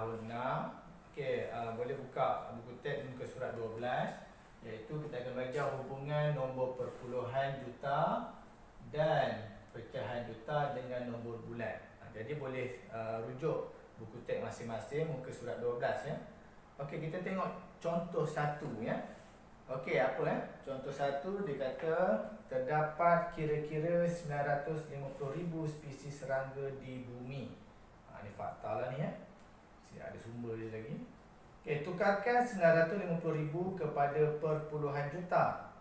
tahun 6. Okey, boleh buka buku teks muka surat 12, iaitu kita akan belajar hubungan nombor perpuluhan juta dan pecahan juta dengan nombor bulat. Jadi boleh rujuk buku teks masing-masing muka surat 12 ya. Okey, kita tengok contoh 1 ya. Okey, apa contoh 1 dia kata terdapat kira-kira 950,000 spesies serangga di bumi. Ni fakta lah ni ya. Ada sumber dia lagi. Okey, tukarkan 950,000 kepada perpuluhan juta.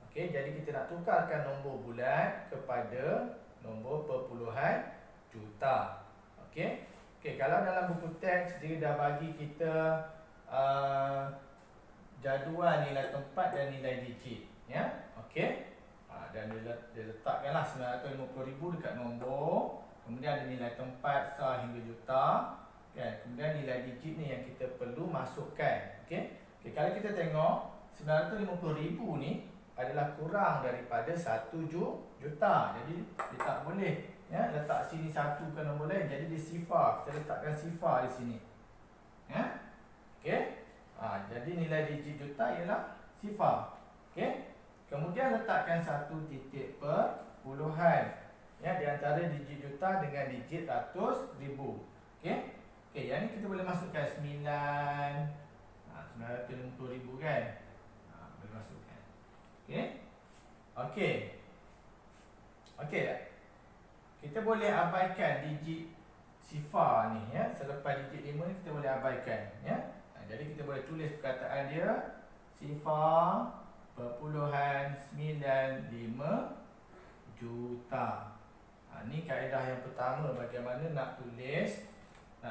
Okey, jadi kita nak tukarkan nombor bulat kepada nombor perpuluhan juta. Okey. Okey, kalau dalam buku teks dia dah bagi kita jadual nilai tempat dan nilai digit ya. Okey. Dan dia letakkanlah 950,000 dekat nombor, kemudian ada nilai tempat sah hingga juta kan. Kemudian nilai digit ni yang kita perlu masukkan. Okey. Okey, kalau kita tengok 950,000 ni adalah kurang daripada 1 juta. Jadi dia tak boleh ya letak sini satu ke nombor lain. Jadi dia sifar. Kita letakkan sifar di sini. Ya. Okey. Jadi nilai digit juta ialah sifar. Okey. Kemudian letakkan satu titik perpuluhan ya di antara digit juta dengan digit ratus ribu. Okey. Okey, yang ni kita boleh masukkan 950,000 kan. Boleh masukkan. Okey. Okey. Okey. Kita boleh abaikan digit sifar ni ya. Selepas digit 5 ni kita boleh abaikan ya. Jadi kita boleh tulis perkataan dia sifar perpuluhan 95 juta. Ni kaedah yang pertama bagaimana nak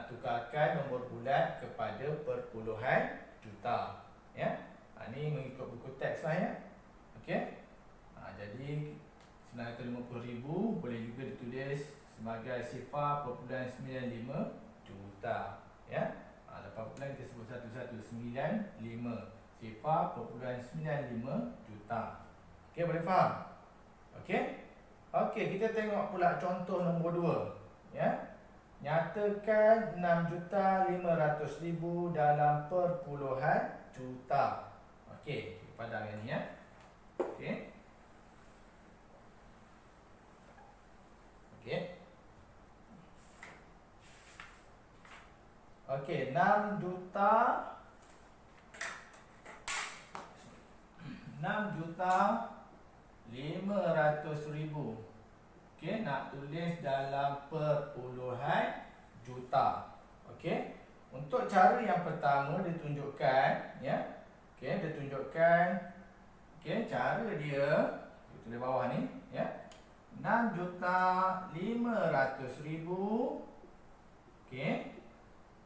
tukarkan nombor bulat kepada perpuluhan juta ya. Ni mengikut buku teks lah ya. Okey. Jadi 950,000 boleh juga ditulis sebagai sifar perpuluhan 95 juta ya. Lepas perpuluhan kita sebut satu-satu. 95 sifar perpuluhan 95 juta. Okey, boleh faham? Okey. Okey, kita tengok pula contoh nombor 2 ya. Nyatakan 6,500,000 dalam perpuluhan juta. Okey, padang yang ni ya. Okey. Okey. Okey, 6,500,000. Okey, nak tulis dalam perpuluhan juta. Okey. Untuk cara yang pertama ditunjukkan ya. Okey, dia tunjukkan cara dia tulis bawah ni ya. 6,500,000 okey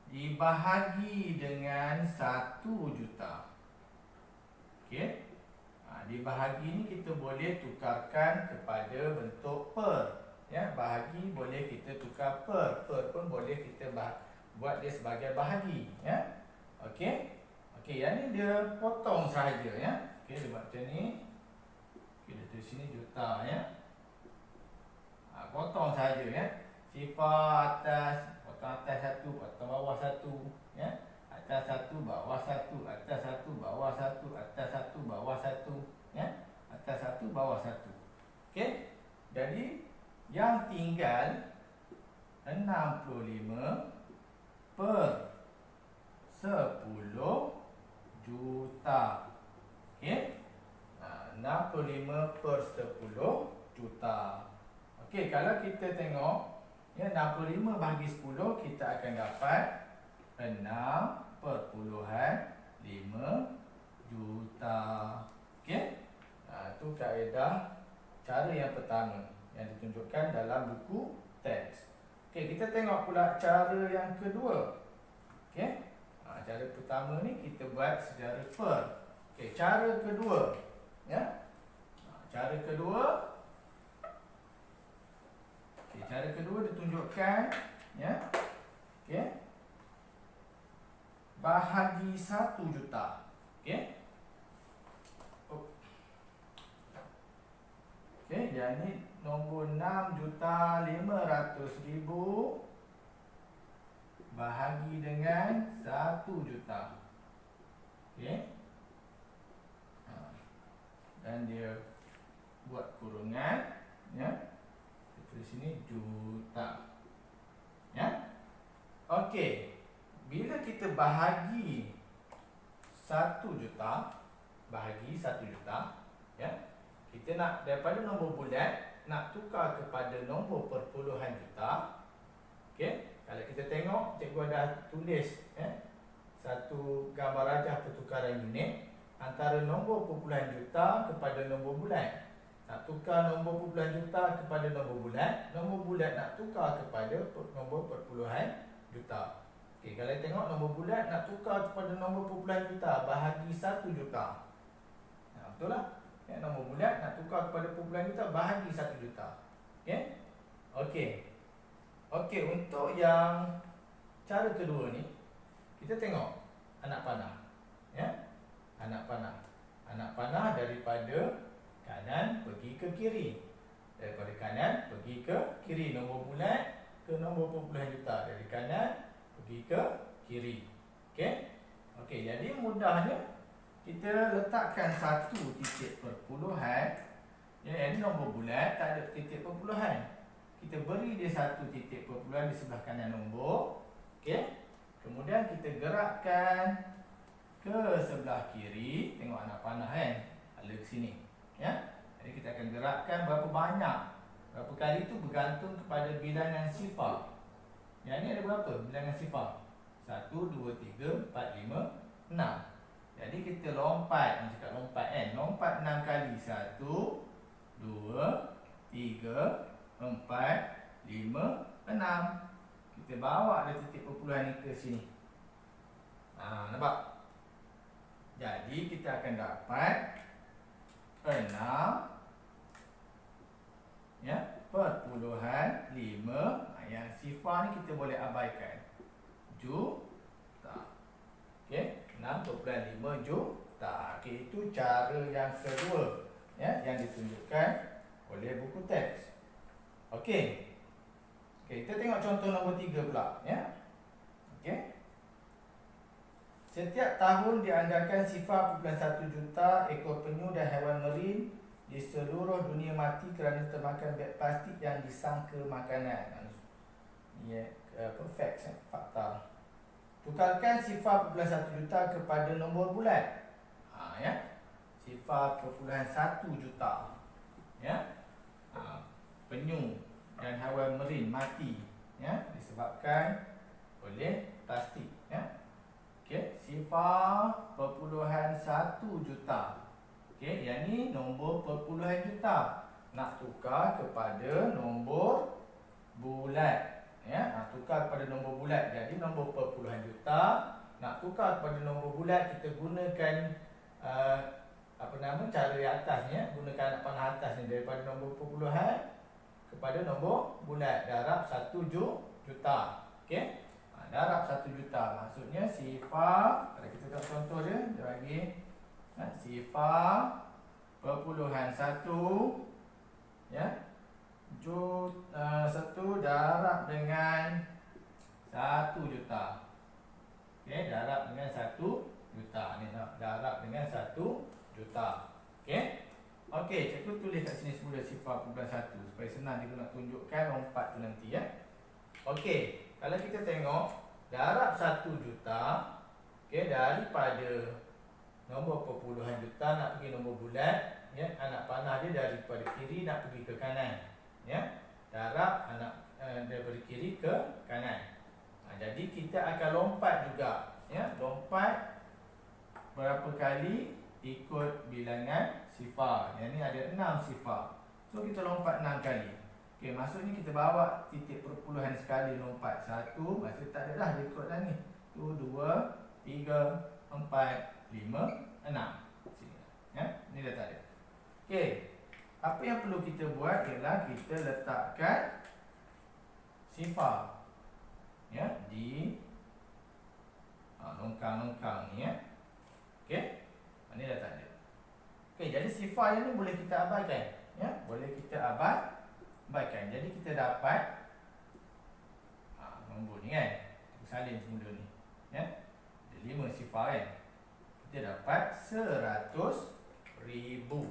dibahagi dengan 1 juta. Okey. Dibahagi ni kita boleh tukarkan kepada bentuk per ya. Bahagi boleh kita tukar per pun boleh kita buat dia sebagai bahagi ya. Okey. Okey, yang ni dia potong sahaja ya. Okey, dia buat macam ni. Okey, dia tulis sini juta ya. Potong sahaja ya. Sifar atas, potong atas satu, potong bawah satu ya. Atas satu, bawah satu, atas satu, bawah satu, atas satu, bawah satu ya. Atas satu, bawah satu. Okey. Jadi yang tinggal 65 per 10 juta. Okey. 65 per 10 juta. Okey, kalau kita tengok ya 65 bahagi 10 kita akan dapat 6,5 juta. Okey. Itu kaedah cara yang pertama yang ditunjukkan dalam buku teks. Okey, kita tengok pula cara yang kedua. Okey. Cara pertama ni kita buat secara per. Okey, cara kedua ya. Cara kedua. Okey, cara kedua ditunjukkan ya. Okey. Bahagi 1 juta. Okey. Okey, yang ni nombor 6,500,000 bahagi dengan 1 juta. Okey. Dan dia buat kurungan, ya. Kita tulis sini juta. Ya. Okey. Bila kita bahagi 1 juta, ya. Kita nak daripada nombor bulat nak tukar kepada nombor perpuluhan juta. Okey. Kalau kita tengok, cikgu ada tulis satu gambar rajah pertukaran unit antara nombor perpuluhan juta kepada nombor bulat. Nak tukar nombor perpuluhan juta kepada nombor bulat nak tukar kepada nombor perpuluhan juta. Okey, kalau tengok nombor bulat nak tukar kepada nombor perpuluhan juta, bahagi 1 juta. Betul lah. Ya, nombor bulat nak tukar kepada perpuluhan juta, bahagi 1 juta. Okey. Okey. Okey, untuk yang cara kedua ni, kita tengok anak panah. Ya. Anak panah daripada kanan pergi ke kiri. Daripada kanan pergi ke kiri. Nombor bulat ke nombor perpuluhan juta. Dari kanan pergi ke kiri. Okey. Okey, jadi mudahnya kita letakkan satu titik perpuluhan. Ya, ini nombor bulat tak ada titik perpuluhan. Kita beri dia satu titik perpuluhan di sebelah kanan nombor. Okey. Kemudian kita gerakkan ke sebelah kiri. Tengok anak panah kan. Ada ke sini. Ya. Jadi kita akan gerakkan berapa banyak. Berapa kali itu bergantung kepada bilangan sifar. Yang ni ada berapa bilangan sifar? 1, 2, 3, 4, 5, 6. Jadi kita lompat. Macam cakap lompat kan. Lompat 6 kali. 1, 2, 3, 4, 5, 6. Kita bawa dia titik perpuluhan ni ke sini. Nampak? Jadi kita akan dapat 6 ya, perpuluhan 5. Yang sifar ni kita boleh abaikan. Juta. Okey, 6.5 juta. Okey, itu cara yang kedua ya, yang ditunjukkan oleh buku teks. Okey. Okey, kita tengok contoh nombor 3 pula ya. Okey. Setiap tahun dianggarkan sifar 1 juta ekor penyu dan haiwan marin di seluruh dunia mati kerana termakan beg plastik yang disangka makanan. Ya, perfect fakta. Tukarkan sifar 1 juta kepada nombor bulat. Ya. Sifar perpuluhan 1 juta. Ya. Penyu dan haiwan marin mati ya, disebabkan oleh plastik ya. Okey, sifar perpuluhan 1 juta. Okey, yang ni nombor perpuluhan juta. Nak tukar kepada nombor bulat. Ya, tukar kepada nombor bulat. Jadi nombor perpuluhan juta nak tukar kepada nombor bulat, kita gunakan cara yang atasnya, gunakan anak panah atas ni daripada nombor perpuluhan kepada nombor bulat. Darab 1 juta. Okey. Darab 1 juta. Maksudnya sifar, kalau kita tengok contoh dia bagi sifar perpuluhan 1 ya, 1 darab dengan 1 juta. Okey, darab dengan 1 juta. Ni nak darab dengan 1 juta. Okey. Okey, cikgu tulis kat sini semula sifar perpuluhan 1 supaya senang cikgu nak tunjukkan lompat tu nanti ya. Okey, kalau kita tengok darab 1 juta, okey, daripada nombor perpuluhan juta nak pergi nombor bulat ya, anak panah dia daripada kiri nak pergi ke kanan ya. Darab daripada kiri ke kanan. Jadi kita akan lompat juga ya, lompat berapa kali ikut bilangan sifar. Yang ni ada 6 sifar. So kita lompat 6 kali. Okey, maksudnya kita bawa titik perpuluhan sekali lompat 1, maksud tak ada dah dia ikut dah ni. 1, 2, 3, 4, 5, 6. Sini. Ya, ni dah tak ada. Okey. Apa yang perlu kita buat ialah kita letakkan sifar ya di longkang-longkang ni ya. Okey. Ni dah tak ada. Okey, jadi sifar yang ni boleh kita abaikan ya, boleh kita abaikan. Jadi kita dapat nombor ni kan. 1 salin semula ni. Ya. Ada 5 sifar kan. Kita dapat 100,000.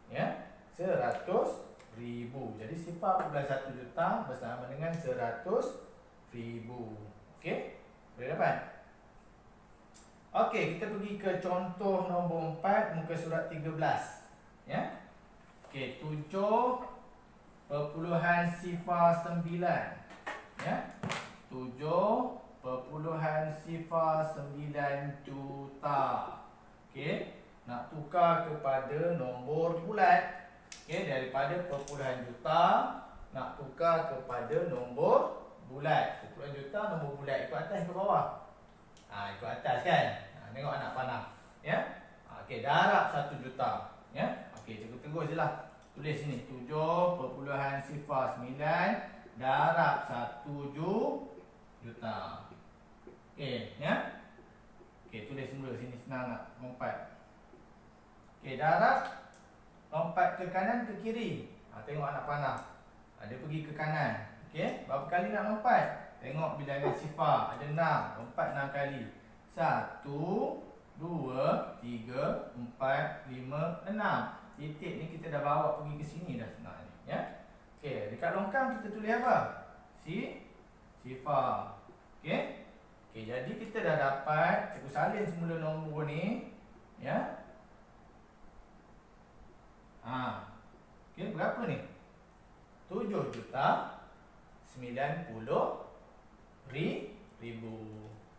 Ya. 100,000. Jadi sifar 1 juta bersama dengan 100,000. Okey? Boleh dapat? Okey, kita pergi ke contoh nombor 4 muka surat 13. Ya. Okey, 7,09. Ya. 7,09 juta. Okey, nak tukar kepada nombor bulat. Okey, daripada perpuluhan juta nak tukar kepada nombor bulat. Perpuluhan juta nombor bulat ikut atas ke bawah? Ikut atas kan. Tengok anak panah. Ya. Okey, darab 1 juta. Ya. Okey, cikgu tegur je lah. Tulis sini 7,09 darab 1 juta. Okey, ya. Okey, tulis semula sini senang nak lompat. Okey, darab lompat ke kanan ke kiri. Tengok anak panah. Dia pergi ke kanan. Okey, berapa kali nak lompat? Tengok bilangan sifar. Ada 6. Lompat 6 kali. 1, 2, 3, 4, 5, 6. Titik ni kita dah bawa pergi ke sini dah sebenarnya. Ya. Okey, dekat longkang kita tulis apa? Sifar. Okey. Okey, jadi kita dah dapat. Cikgu salin semula nombor ni. Ya. Okey, berapa ni? 7,90,000.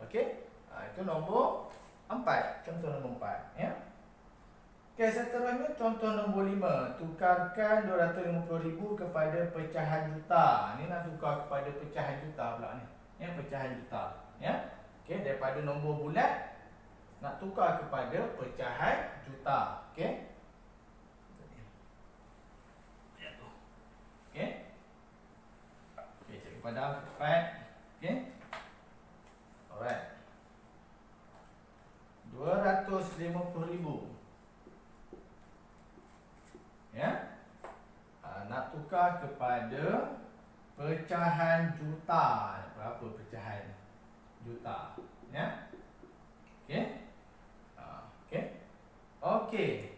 Okey. Itu nombor 4. Contoh nombor 4. Ya. Okey, seterusnya contoh nombor 5. Tukarkan 250,000 kepada pecahan juta. Ni nak tukar kepada pecahan juta pula ni. Ya, pecahan juta. Ya. Okey, daripada nombor bulat nak tukar kepada pecahan juta. Okey. Okey. Okey, cikgu padam cepat. Okey. Alright. 250,000. Ya. Nak tukar kepada pecahan juta. Berapa pecahan juta? Ya. Okey. Okey. Okey.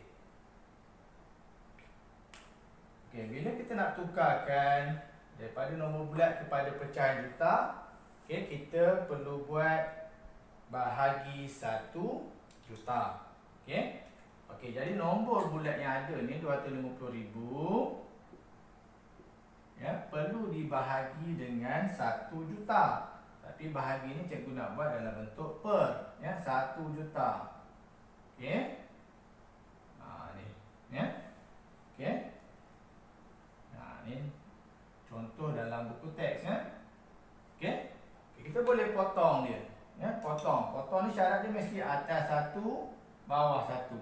Okey, bila kita nak tukarkan daripada nombor bulat kepada pecahan juta, okey, kita perlu buat bahagi 1 juta. Okey. Okey, jadi nombor bulat yang ada ni 250,000 ya, perlu dibahagi dengan 1 juta. Tapi bahagi ni cikgu nak buat dalam bentuk per, ya, 1 juta. Okey. Ni, ya. Okey. Ni contoh dalam buku teks, ya. Okey. Kita boleh potong dia. Ya, potong. Potong ni syarat dia mesti atas 1, bawah 1.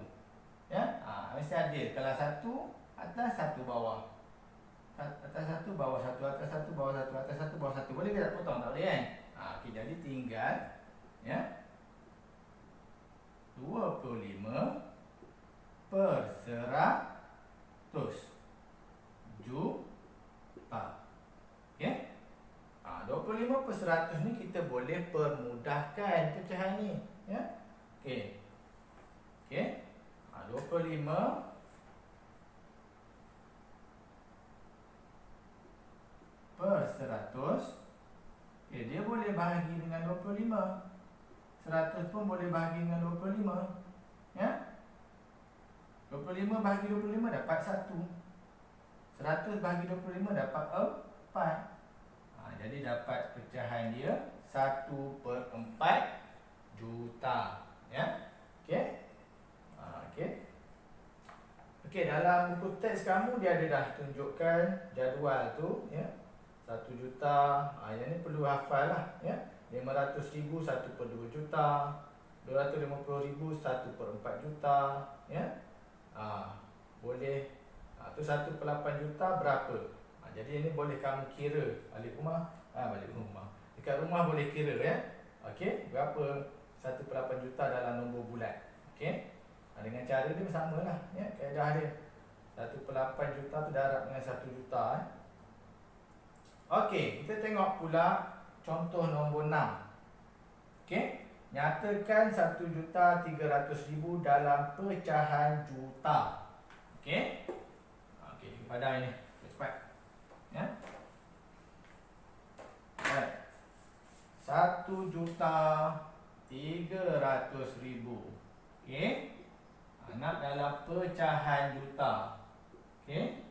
Ya, mesti adil. Kalau 1 atas, 1 bawah. Atas 1, bawah 1, atas 1, bawah 1, atas 1, bawah 1. Boleh ke tak potong? Tak boleh kan? Okey, jadi tinggal, ya, 25 per 100 juta. Okey. 25 per 100 ni kita boleh permudahkan pecahan ni. Ya. Okey. Okey. 25 per 100. Okey, dia boleh bahagi dengan 25. 100 pun boleh bahagi dengan 25. Ya. 25 bahagi 25 dapat 1. 100 bahagi 25 dapat 4. Jadi dapat pecahan dia 1/4 juta. Ya. Okey. Okey. Okey, dalam buku teks kamu dia ada dah tunjukkan jadual tu, ya. 1 juta. Yang ni perlu hafal lah, ya. 500,000 1/2 juta. 250,000 1/4 juta, ya. Boleh. Tu 1/8 juta berapa? Jadi ini boleh kamu kira balik rumah. Balik rumah. Dekat rumah boleh kira, ya. Okey, berapa 1/8 juta dalam nombor bulat. Okey. Dengan cara dia sama lah, ya. Kaedah dia 1/8 juta tu darab dengan 1 juta. Okey, kita tengok pula contoh nombor 6. Okey. Nyatakan 1,300,000 dalam pecahan juta. Okey. Okey, padang ini. Cepat. Ya. Alright. 1,300,000. Okey. Nak dalam pecahan juta. Okey.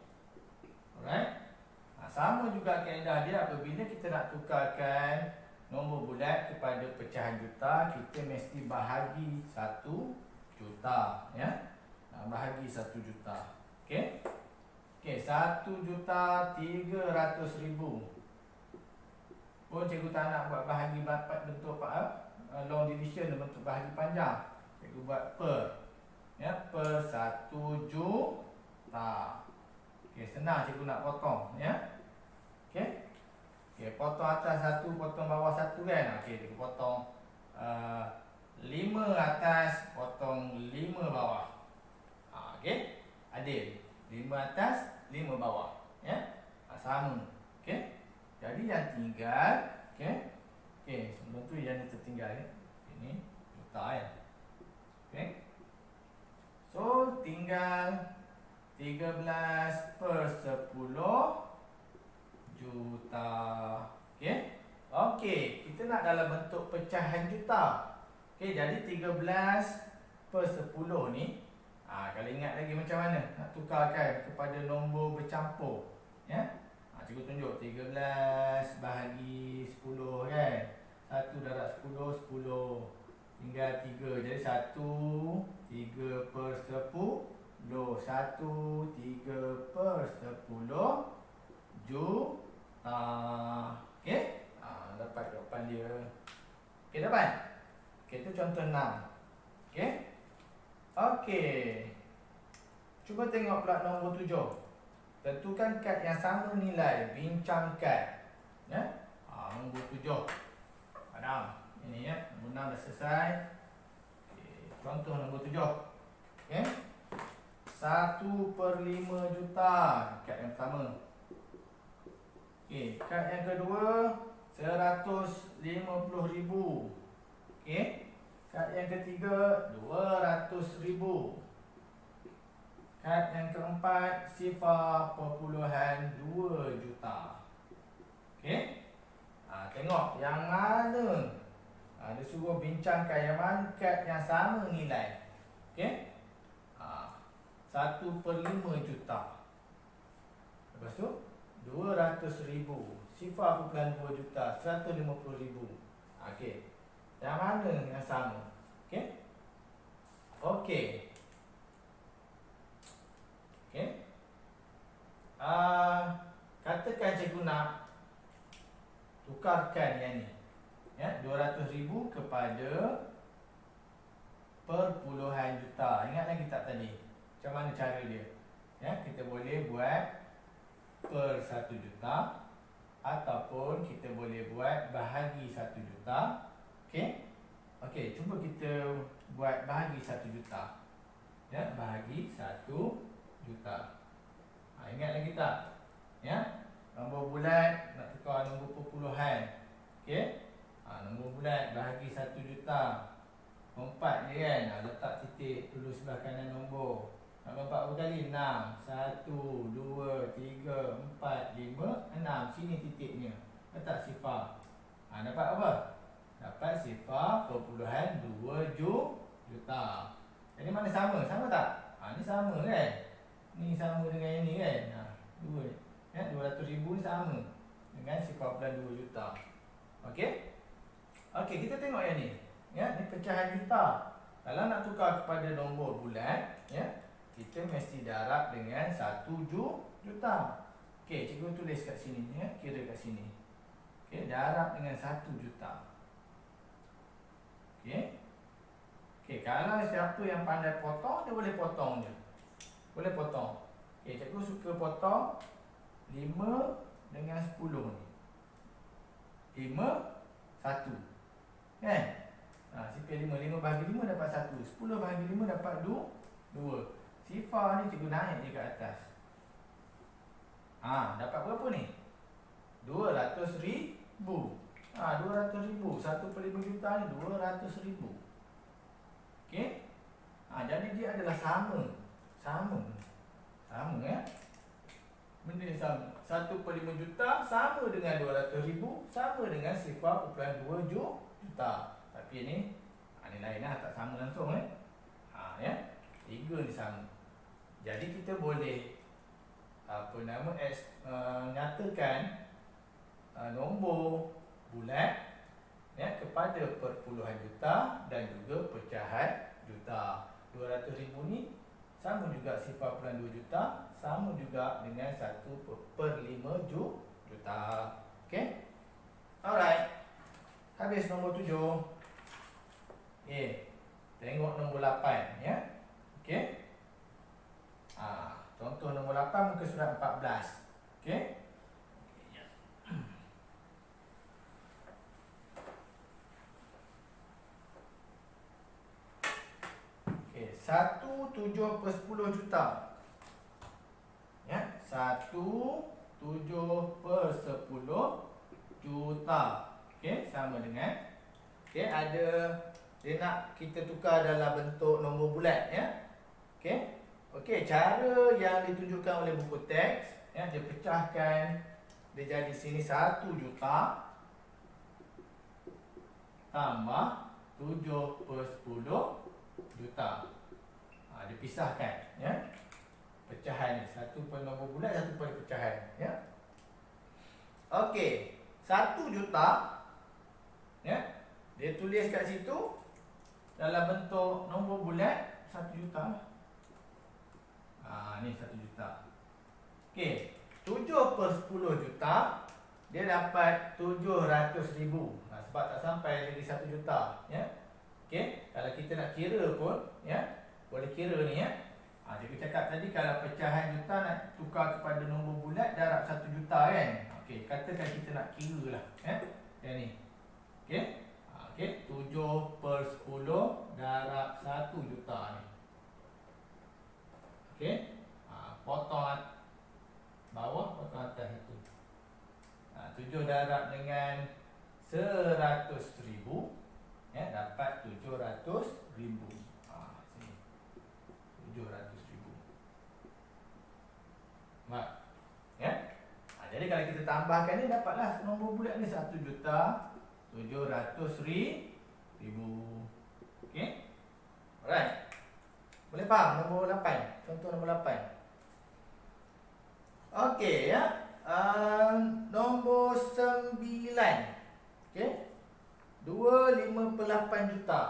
Alright. Sama juga kaedah dia apabila kita nak tukarkan nombor bulat kepada pecahan juta, kita mesti bahagi 1 juta, ya. Bahagi 1 juta. Okey. Okey, 1,300,000. Pun cikgu tak nak buat bahagi bentuk long division, bentuk bahagi panjang. Cikgu buat per. Ya, per 1 juta. Okey, senang cikgu nak potong, ya. Okey. Okey, potong atas 1, potong bawah 1 kan. Okey, cikgu potong 5 atas, potong 5 bawah. Okey. Adil. 5 atas, 5 bawah, ya. Sama. Okey. Jadi yang tinggal, okey. Okey, sebelum tu yang ni tertinggal, ya. Ini juta, ya. Okey. So, tinggal 13/10 juta. Okey. Okey, kita nak dalam bentuk pecahan juta. Okey, jadi 13/10 ni, kalau ingat lagi macam mana nak tukarkan kepada nombor bercampur, ya. Cikgu tunjuk 13 bahagi 10 kan. 1 darab 10, 10. Tinggal 3. Jadi 1, 3/10. 1, 3/10 juta. Okey? Dapat jawapan dia. Okey, dapat? Okey, itu contoh 6. Okey? Okey. Cuba tengok pula nombor 7. Tentukan kad yang sama nilai, bincang kad. Ya? Nombor 7. Padam. Ini ya, nombor 6 dah selesai. Okey, contoh nombor 7. Okey? 1/5 juta. Kad yang pertama. Okey, kad yang kedua 150,000. Okey? Kad yang ketiga 200,000. Kad yang keempat 0.2 juta. Okey? Tengok yang mana. Dia suruh bincangkan yang mana kad yang sama nilai. Okey? 1/5 juta. Lepas tu 200,000. 0.2 juta. 150,000. Okey. Yang mana yang sama? Okey? Okey. Okey. Katakan cikgu nak tukarkan yang ni. Ya, 200,000 kepada perpuluhan juta. Ingat lagi tak tadi? Macam mana cara dia? Ya, kita boleh buat per 1 juta ataupun kita boleh buat bahagi 1 juta. Okey? Okey, cuba kita buat bahagi 1 juta. Ya, bahagi 1 juta. Ingat lagi tak? Ya. Nombor bulat nak tukar nombor perpuluhan. Okey? Nombor bulat bahagi 1 juta. 4 je kan. Letak titik dulu sebelah kanan nombor. Nombor 4 berapa kali? 6. 1, 2, 3, 4, 5, 6. Sini titiknya. Letak sifar. Dapat apa? Dapat sifar perpuluhan 2 juta. Jadi mana sama? Sama tak? Ni sama kan? Ni sama dengan ini kan? 2. Ya, 200,000 ni sama dengan 0.2 juta. Okey? Okey, kita tengok yang ni. Ya, ni pecahan juta. Kalau nak tukar kepada nombor bulat, ya, kita mesti darab dengan 1 juta. Okey, cikgu tulis kat sini, ya, kira kat sini. Okey, darab dengan 1 juta. Okey. Okey, kalau siapa yang pandai potong, dia boleh potong je. Boleh potong. Okey, cikgu suka potong 5 dengan 10 ni. 5, 1. Kan? Sifar 5. 5 bahagi 5 dapat 1. 10 bahagi 5 dapat 2. Sifar ni cikgu naik je ke atas. Dapat berapa ni? 200,000. 200,000. 1/5 juta ni 200,000. Okey. Jadi dia adalah sama. Sama ya. Benda yang sama. 1/5 juta sama dengan 200,000, sama dengan 0.2 juta. Tapi ni lain lah, tak sama langsung ya. 3 ni sama. Jadi kita boleh nyatakan nombor bulat ya kepada perpuluhan juta dan juga pecahan juta. 200,000 ni sama juga 0.2 juta, sama juga dengan 1/5 juta. Okey. Alright. Habis nombor 7. Tengok nombor 8 ya. Okey. Contoh nombor 8 muka surat 14. Okey. Okey, 1/7/10 juta. Ya, 1/7/10 juta. Okey, sama dengan ada dia nak kita tukar dalam bentuk nombor bulat ya. Okey, cara yang ditunjukkan oleh buku teks ya, dia pecahkan, dia jadi sini 1 juta tambah 7/10 juta. Dia pisahkan ya. Pecahan ni satu per nombor bulat, satu per pecahan ya. Okey, 1 juta ya. Dia tulis kat situ dalam bentuk nombor bulat 1 juta. Ni 1 juta. Okey, 7/10 juta dia dapat 700,000. Sebab tak sampai lagi 1 juta ya. Okey, kalau kita nak kira pun ya, boleh kira ni ya. Dia cakap tadi kalau pecahan juta nak tukar kepada nombor bulat darab 1 juta kan. Okey, katakan kita nak kira lah ya. Yang ni. Okey. 7/10 darab 1 juta ni. Okey. Potong bawah, potong atas itu. 7 darab dengan 100,000 ya, dapat 700,000. Sini 700,000. Ya. Jadi kalau kita tambahkan ni dapatlah nombor bulat ni 1,700,000. Okey. Alright. Boleh faham nombor 8? Contoh nombor 8. Okey ya. Nombor 9. Okey. 258 juta.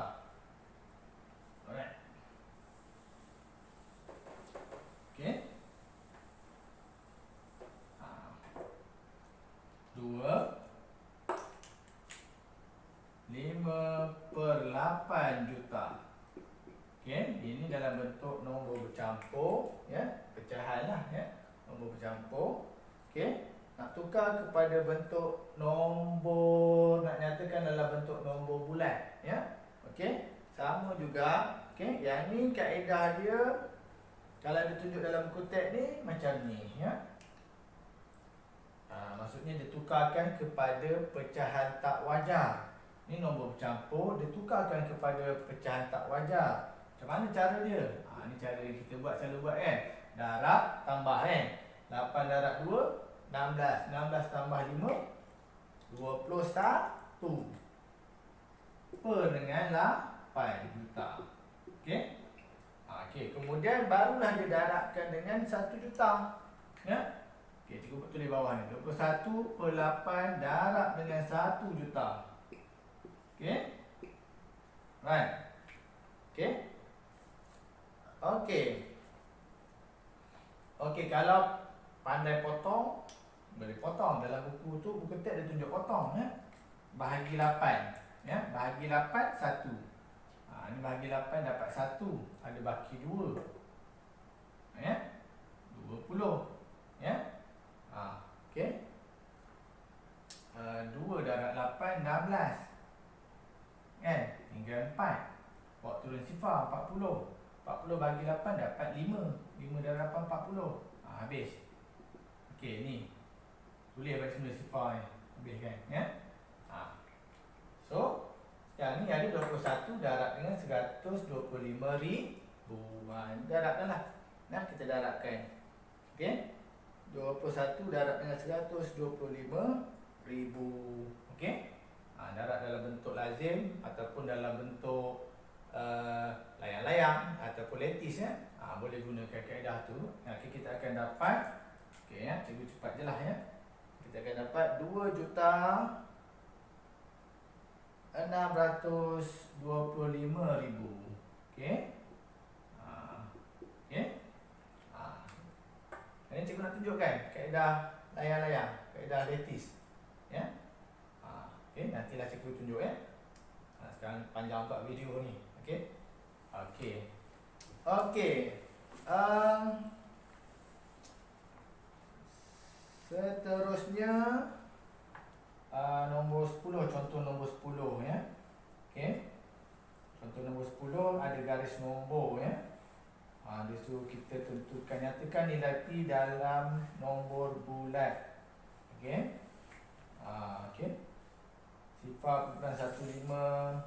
Alright. Okey. 5/8 juta. Okey, ini dalam bentuk nombor bercampur ya, pecahan lah ya, nombor bercampur. Okey, nak tukar kepada bentuk nombor, nak nyatakan dalam bentuk nombor bulat ya. Okey, sama juga. Okey, yang ni kaedah dia kalau ditunjuk dalam buku teks ni macam ni ya. Maksudnya ditukarkan kepada pecahan tak wajar. Ni nombor bercampur, ditukarkan kepada pecahan tak wajar. Macam mana cara dia? Ni cara kita selalu buat kan. Darab tambah kan. 8 darab 2, 16. 16 tambah 5, 21. Per dengan 8 juta. Okey. Okey, kemudian barulah dia darabkan dengan 1 juta. Ya. Okey, cuba tulis bawah ni. 21/8 darab dengan 1 juta. Okey. Right. Okey. Okey, kalau pandai potong, boleh potong. Dalam buku tu, buku teks dia tunjuk potong ya. Bahagi 8 ya, bahagi 8 1. Ni bahagi 8 dapat 1, ada baki 2. Ya. 20 ya. Okey. 2 darab 8 16. Kan? Tinggal 4. Bawa turun sifar 40. 40 bagi 8 dapat 5. 5 darab 8 40. Habis. Okey, ni. Tulis bagi semula sifar ni. Habis kan? Ya. Yang ni ada 21 darab dengan 125,000. Darabkan lah. Nah, kita darabkan. Okey. 21 darab dengan 125,000. Okey. Darab dalam bentuk lazim ataupun dalam bentuk layang-layang ataupun letis ya. Boleh gunakan kaedah tu. Okey, kita akan dapat, okey ya, cikgu cepat je lah ya. Kita akan dapat 2,625,000. Okey. Okey. Ini cikgu nak tunjukkan kaedah layang-layang, kaedah letis. Ya. Okey, nantilah cikgu tunjuk ya. Sekarang panjang buat video ni. Okey. Okey. Okey. Seterusnya nombor 10, contoh nombor 10 ya. Okey. Contoh nombor 10 ada garis nombor ya. Dia suruh kita tentukan, nyatakan nilai P dalam nombor bulat. Okey. Okey. 0.15,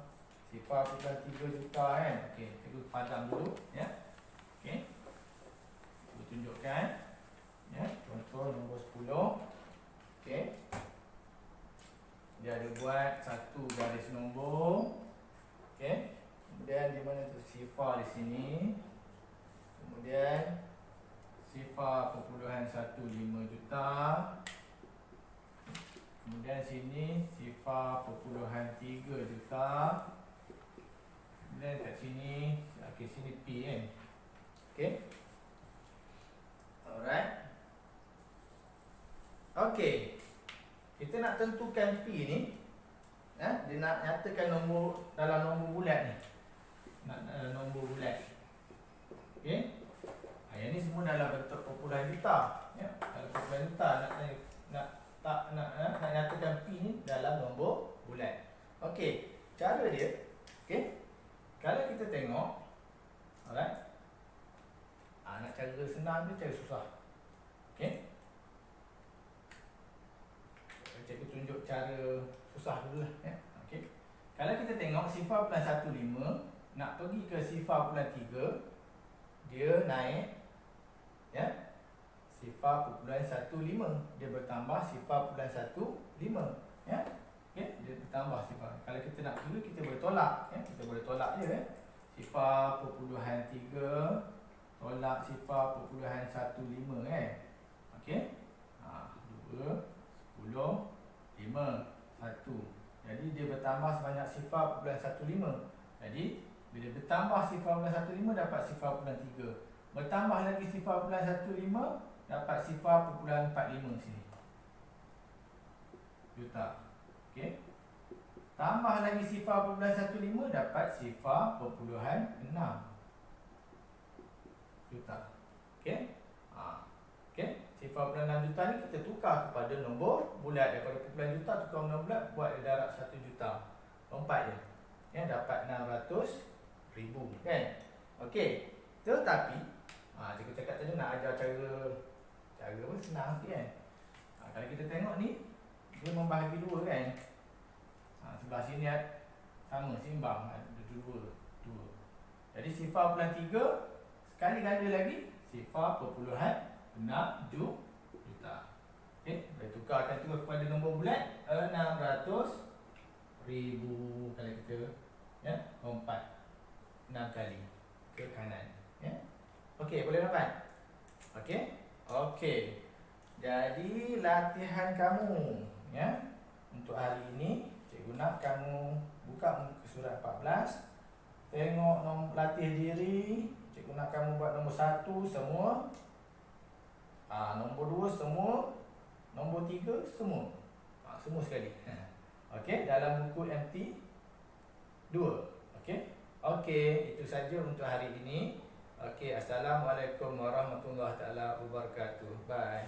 0.3 juta kan. Okey, cikgu padam dulu ya. Okey. Cikgu tunjukkan ya, contoh nombor 10. Okey. Dia ada buat satu garis nombor. Okey. Kemudian di mana tu sifar di sini. Kemudian 0.15 juta. Kemudian sini 0.3 juta. Kemudian kat sini, okey sini P kan. Okey. Alright. Okey. Kita nak tentukan P ni. Dia nak nyatakan nombor dalam nombor bulat ni. Nak dalam nombor bulat. Okey. Yang ni semua dalam bentuk perpuluhan juta. Ya, dalam perpuluhan juta nak nyatakan P ni dalam nombor bulat. Okey, cara dia, okey. Kalau kita tengok, alright. Nak cara senang ke cara susah? Okey. Cikgu tunjuk cara susah dulu lah ya. Okey. Kalau kita tengok 0.15 nak pergi ke 0.3, dia naik ya. 0.15 dia bertambah 0.15 ya. Okey, dia bertambah sifar. Kalau kita nak kira, kita boleh tolak ya. Kita boleh tolak je ya. 0.3 tolak 0.15 kan. Okey. 2 10 5 1. Jadi dia bertambah sebanyak 0.15. Jadi bila bertambah 0.15 dapat 0.3. Bertambah lagi 0.15 dapat 0.45 sini. Juta. Okey. Tambah lagi 0.15 dapat 0.6 juta. Okey. Okey. 0.6 juta ni kita tukar kepada nombor bulat. Daripada perpuluhan juta tukar nombor bulat, buat dia darab 1 juta. Lompat je. Ya, dapat 600,000 kan. Okey. Tetapi cikgu cakap tadi nak ajar cara apa, senang sikit kan. Kalau kita tengok ni, dia membahagi dua kan. Sebelah sini sama, seimbang, ada dua. Jadi 0.3 sekali ganda lagi 0.6 juta. Okey, boleh tukarkan tu kepada nombor bulat 600,000 kalau kita ya, lompat 6 kali ke kanan ya. Okey, boleh dapat? Okey. Jadi latihan kamu ya untuk hari ini, cikgu nak kamu buka muka surat 14. Tengok latih diri. Cikgu nak kamu buat nombor 1 semua. Nombor 2 semua. Nombor 3 semua. Semua sekali. Okey, dalam buku MT 2. Okey, itu saja untuk hari ini. Okey, assalamualaikum warahmatullahi taala wabarakatuh. Bye.